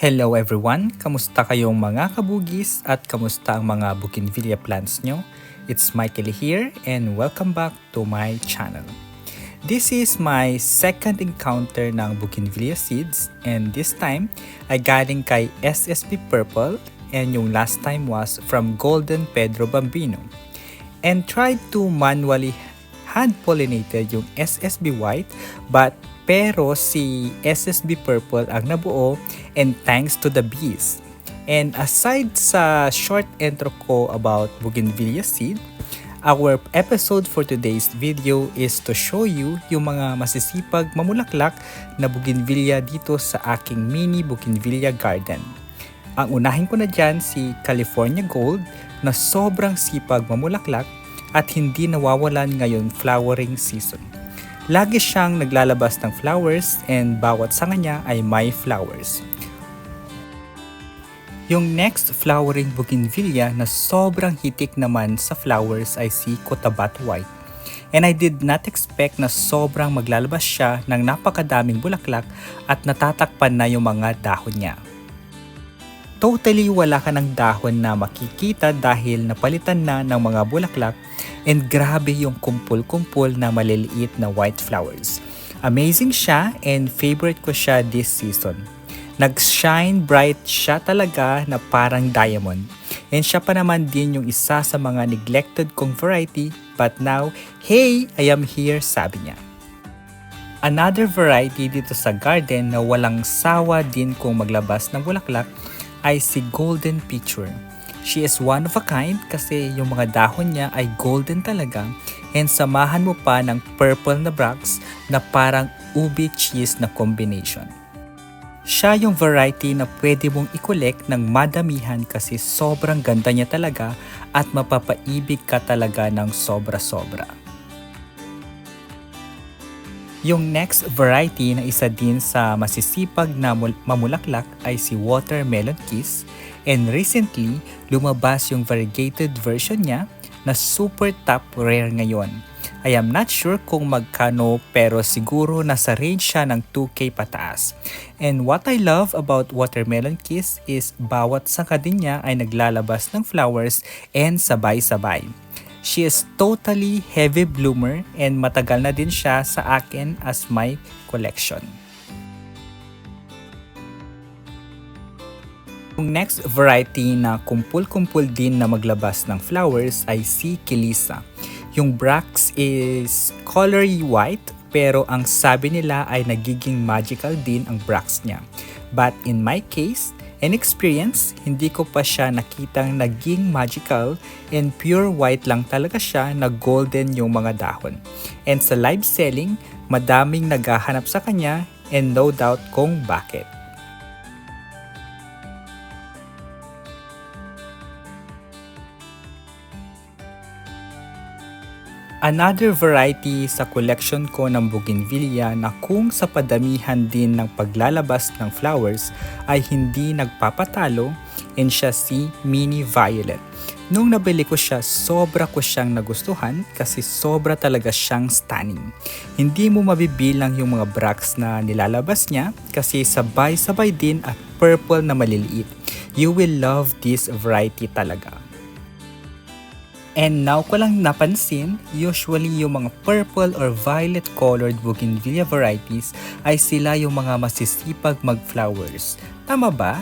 Hello everyone! Kamusta kayong mga kabugis at kamusta ang mga bougainvillea plants nyo? It's Michael here and welcome back to my channel. This is my second encounter ng bougainvillea seeds and this time ay galing kay SSB Purple and yung last time was from Golden Pedro Bambino. And tried to manually hand-pollinated yung SSB White pero si SSB Purple ang nabuo and thanks to the bees. And aside sa short intro ko about bougainvillea seed, our episode for today's video is to show you yung mga masisipag mamulaklak na bougainvillea dito sa aking mini bougainvillea garden. Ang unahin ko na dyan si California Gold na sobrang sipag mamulaklak at hindi nawawalan ngayon flowering season. Lagi siyang naglalabas ng flowers and bawat sanga niya ay may flowers. Yung next flowering bougainvillea na sobrang hitik naman sa flowers ay si Cotabat White. And I did not expect na sobrang maglalabas siya ng napakadaming bulaklak at natatakpan na yung mga dahon niya. Totally wala ka ng dahon na makikita dahil napalitan na ng mga bulaklak and grabe yung kumpul-kumpul na maliliit na white flowers. Amazing siya and favorite ko siya this season. Nag-shine bright siya talaga na parang diamond. And siya pa naman din yung isa sa mga neglected kong variety but now, hey, I am here, sabi niya. Another variety dito sa garden na walang sawa din kung maglabas ng bulaklak ay si Golden Picture. She is one of a kind kasi yung mga dahon niya ay golden talaga and samahan mo pa ng purple na bracts na parang ubi cheese na combination. Siya yung variety na pwede mong i-collect ng madamihan kasi sobrang ganda niya talaga at mapapaibig ka talaga ng sobra-sobra. Yung next variety na isa din sa masisipag na mamulaklak ay si Watermelon Kiss and recently lumabas yung variegated version niya na super top rare ngayon. I am not sure kung magkano pero siguro nasa range siya ng 2K pataas. And what I love about Watermelon Kiss is bawat sanga din niya ay naglalabas ng flowers and sabay-sabay. She is totally heavy bloomer and matagal na din siya sa akin as my collection. Yung next variety na kumpul-kumpul din na maglabas ng flowers ay si Kilisa. Yung bracts is colory white pero ang sabi nila ay nagiging magical din ang bracts niya. But in my case, in experience, hindi ko pa siya nakitang naging magical and pure white lang talaga siya na golden yung mga dahon. And sa live selling, madaming naghahanap sa kanya and no doubt kung bakit. Another variety sa collection ko ng bougainvillea na kung sa padamihan din ng paglalabas ng flowers ay hindi nagpapatalo and siya si Mini Violet. Nung nabili ko siya, sobra ko siyang nagustuhan kasi sobra talaga siyang stunning. Hindi mo mabibilang yung mga bracts na nilalabas niya kasi sabay-sabay din at purple na maliliit. You will love this variety talaga. And now ko lang napansin, usually yung mga purple or violet colored bougainvillea varieties ay sila yung mga masisipag mag-flowers. Tama ba?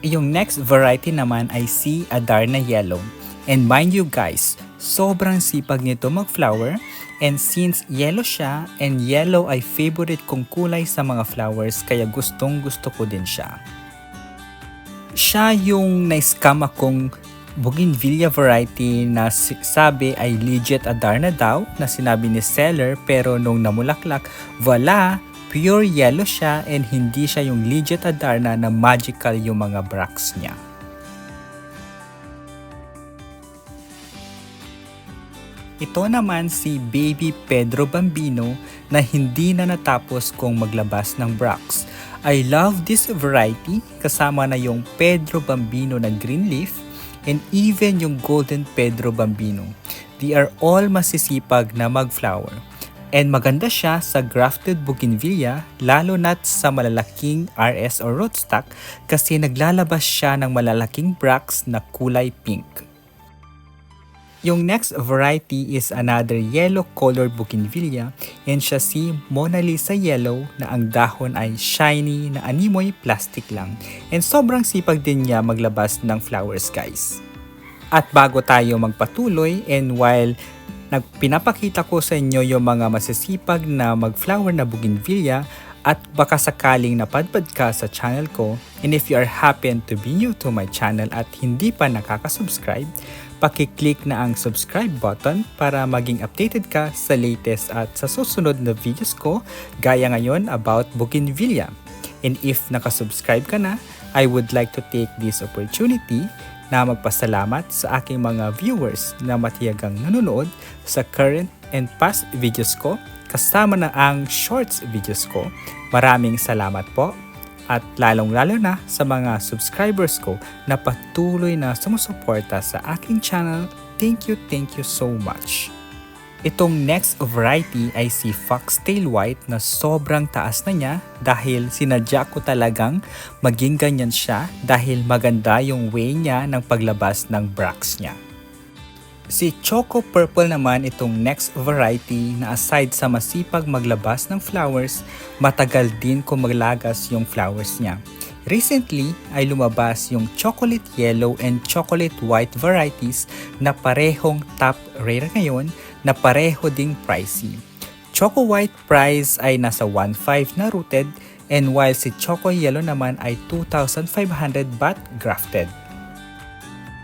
Yung next variety naman ay si Adarna Yellow. And mind you guys, sobrang sipag nito mag-flower and since yellow siya and yellow ay favorite kong kulay sa mga flowers kaya gustong gusto ko din siya. Siya yung na-scam akong bougainvillea variety na sabi ay legit Adarna daw na sinabi ni seller pero nung namulaklak, voila, pure yellow siya and hindi siya yung legit Adarna na magical yung mga bracts niya. Ito naman si Baby Pedro Bambino na hindi na natapos kung maglabas ng bracts. I love this variety kasama na yung Pedro Bambino na green leaf and even yung Golden Pedro Bambino. They are all masisipag na mag-flower. And maganda siya sa grafted bougainvillea, lalo na't sa malalaking RS or rootstock kasi naglalabas siya ng malalaking bracts na kulay pink. Yung next variety is another yellow colored bougainvillea and siya si Mona Lisa Yellow na ang dahon ay shiny na animoy plastic lang. And sobrang sipag din niya maglabas ng flowers, guys. At bago tayo magpatuloy and while pinapakita ko sa inyo yung mga masisipag na mag-flower na bougainvillea at baka sakaling napadpad ka sa channel ko, and if you are happen to be new to my channel at hindi pa nakaka-subscribe, paki-click na ang subscribe button para maging updated ka sa latest at sa susunod na videos ko gaya ngayon about bougainvillea. And if nakasubscribe ka na, I would like to take this opportunity na magpasalamat sa aking mga viewers na matiyagang nanonood sa current and past videos ko kasama na ang shorts videos ko. Maraming salamat po at lalong-lalo na sa mga subscribers ko na patuloy na sumusuporta sa aking channel. Thank you so much. Itong next variety ay si Foxtail White na sobrang taas na niya dahil sinadya ko talagang maging ganyan siya dahil maganda yung way niya ng paglabas ng bracts niya. Si Choco Purple naman itong next variety na aside sa masipag maglabas ng flowers, matagal din kung maglagas yung flowers niya. Recently ay lumabas yung Chocolate Yellow and Chocolate White varieties na parehong top rare ngayon na pareho ding pricey. Choco White price ay nasa 1.5 na rooted and while si Choco Yellow naman ay 2,500 but grafted.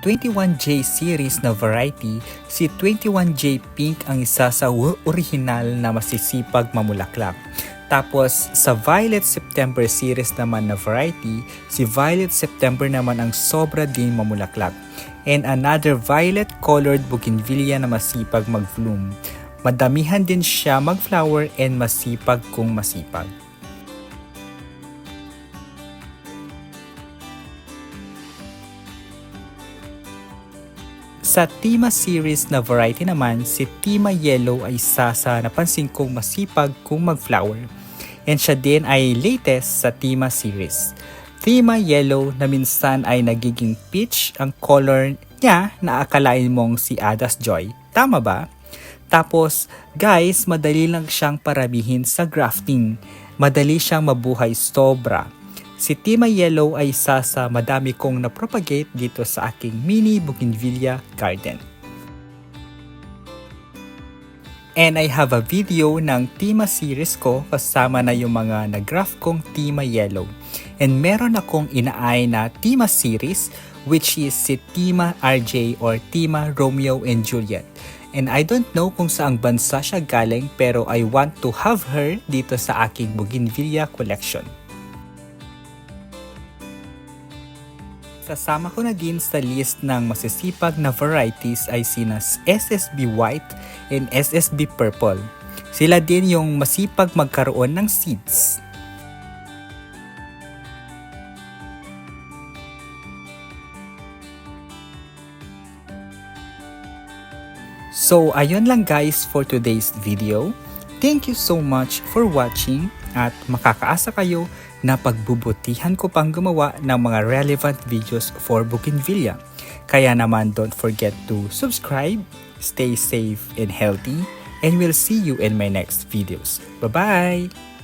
21J series na variety, si 21J Pink ang isa sa original na masisipag mamulaklak. Tapos sa Violet September series naman na variety, si Violet September naman ang sobra din mamulaklak. And another violet colored bougainvillea na masipag mag-bloom. Madamihan din siya mag-flower and masipag kung masipag. Sa Tima series na variety naman, si Tima Yellow ay isa sa napansin kong masipag kung mag-flower. And siya din ay latest sa Tima series. Tima Yellow na minsan ay nagiging peach ang color niya na akalain mong si Ada's Joy. Tama ba? Tapos, guys, madali lang siyang parabihin sa grafting. Madali siyang mabuhay sobra. Si Tima Yellow ay isa sa madami kong na-propagate dito sa aking mini bougainvillea garden. And I have a video ng Tima series ko kasama na yung mga nag-graft kong Tima Yellow. And meron akong inaay na Tima series which is si Tima RJ or Tima Romeo and Juliet. And I don't know kung saang bansa siya galing pero I want to have her dito sa aking bougainvillea collection. Sasama ko na din sa list ng masisipag na varieties ay sina SSB White and SSB Purple. Sila din yung masipag magkaroon ng seeds. So ayun lang guys for today's video. Thank you so much for watching at makakaasa kayo na pagbubutihan ko pang gumawa ng mga relevant videos for bougainvillea. Kaya naman don't forget to subscribe, stay safe and healthy, and we'll see you in my next videos. Bye-bye!